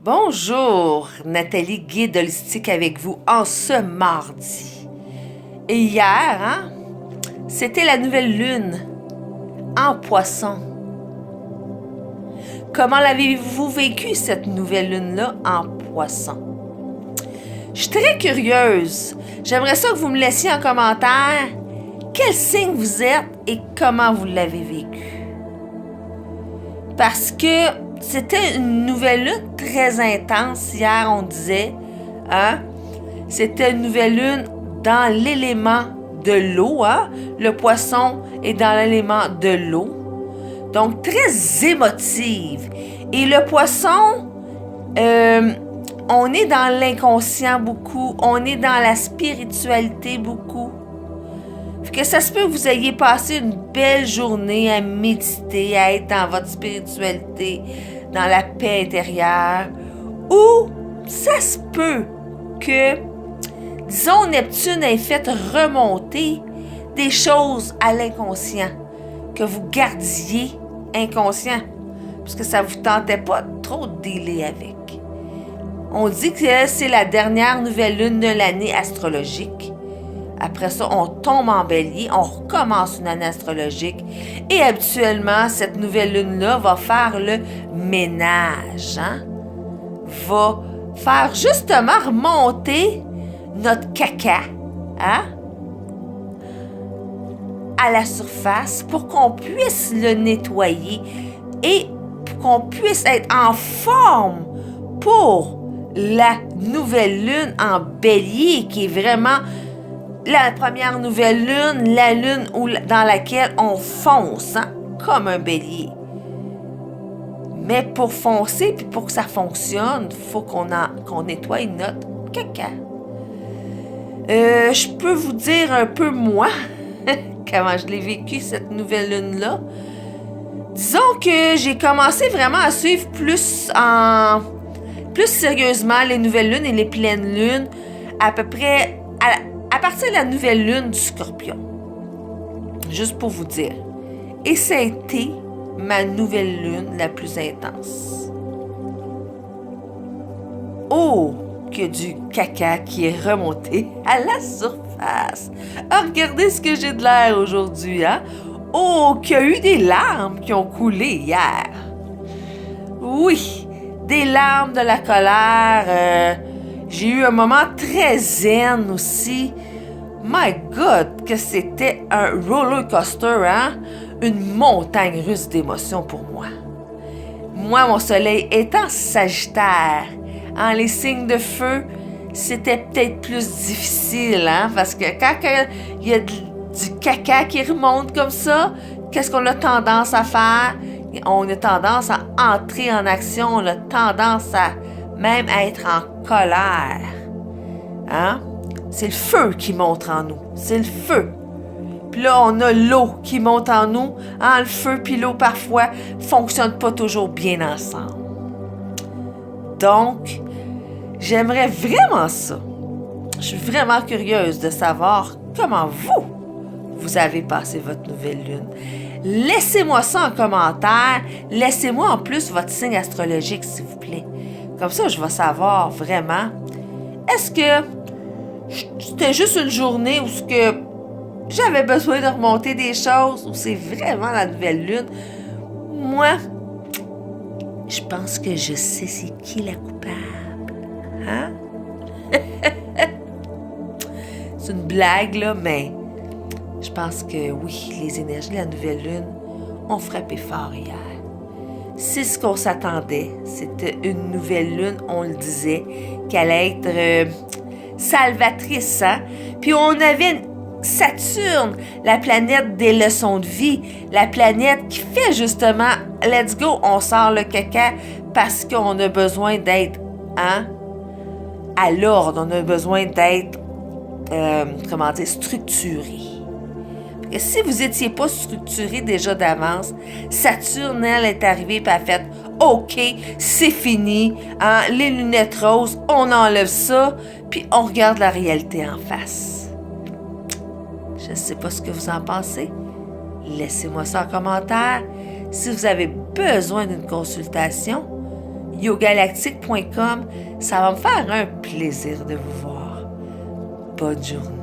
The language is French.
Bonjour, Nathalie Guide Holistique avec vous en ce mardi. Et hier, c'était la nouvelle lune en Poisson. Comment l'avez-vous vécu cette nouvelle lune-là en Poisson? Je suis très curieuse. J'aimerais ça que vous me laissiez en commentaire quel signe vous êtes et comment vous l'avez vécu. Parce que c'était une nouvelle lune très intense. Hier, on disait, c'était une nouvelle lune dans l'élément de l'eau. Le poisson est dans l'élément de l'eau. Donc, très émotive. Et le poisson, on est dans l'inconscient beaucoup. On est dans la spiritualité beaucoup. Que ça se peut que vous ayez passé une belle journée à méditer, à être dans votre spiritualité, dans la paix intérieure, ou ça se peut que, disons, Neptune ait fait remonter des choses à l'inconscient, que vous gardiez inconscient, parce que ça ne vous tentait pas trop de dealer avec. On dit que c'est la dernière nouvelle lune de l'année astrologique. Après ça, on tombe en bélier, on recommence une année astrologique. Et habituellement, cette nouvelle lune-là va faire le ménage. Va faire justement remonter notre caca à la surface pour qu'on puisse le nettoyer et pour qu'on puisse être en forme pour la nouvelle lune en bélier qui est vraiment la première nouvelle lune, la lune dans laquelle on fonce, comme un bélier. Mais pour foncer, puis pour que ça fonctionne, il faut qu'on nettoie notre caca. Je peux vous dire un peu, moi, comment je l'ai vécu, cette nouvelle lune-là. Disons que j'ai commencé vraiment à suivre plus sérieusement les nouvelles lunes et les pleines lunes, à peu près à partir de la nouvelle lune du Scorpion. Juste pour vous dire. Et ça a été ma nouvelle lune la plus intense. Oh, que du caca qui est remonté à la surface. Regardez ce que j'ai de l'air aujourd'hui, Oh, qu'il y a eu des larmes qui ont coulé hier. Oui, des larmes de la colère. J'ai eu un moment très zen aussi. My God, que c'était un roller coaster, Une montagne russe d'émotions pour moi. Moi, mon soleil étant Sagittaire, les signes de feu, c'était peut-être plus difficile, parce que quand il y a du caca qui remonte comme ça, qu'est-ce qu'on a tendance à faire? On a tendance à entrer en action, on a tendance à même à être en colère. C'est le feu qui monte en nous. C'est le feu. Puis là, on a l'eau qui monte en nous. Le feu puis l'eau, parfois, ne fonctionnent pas toujours bien ensemble. Donc, j'aimerais vraiment ça. Je suis vraiment curieuse de savoir comment vous avez passé votre nouvelle lune. Laissez-moi ça en commentaire. Laissez-moi en plus votre signe astrologique, s'il vous plaît. Comme ça, je vais savoir vraiment. Est-ce que c'était juste une journée où j'avais besoin de remonter des choses ou c'est vraiment la nouvelle lune? Moi, je pense que je sais c'est qui la coupable. C'est une blague, là, mais je pense que oui, les énergies de la nouvelle lune ont frappé fort hier. C'est ce qu'on s'attendait. C'était une nouvelle lune, on le disait, qu'elle allait être salvatrice. Puis on avait Saturne, la planète des leçons de vie, la planète qui fait justement, let's go, on sort le caca parce qu'on a besoin d'être à l'ordre, on a besoin d'être, structuré. Et si vous n'étiez pas structuré déjà d'avance, Saturne, elle, est arrivée et a fait « OK, c'est fini, les lunettes roses, on enlève ça, puis on regarde la réalité en face. » Je ne sais pas ce que vous en pensez. Laissez-moi ça en commentaire. Si vous avez besoin d'une consultation, yogalactique.com. Ça va me faire un plaisir de vous voir. Bonne journée.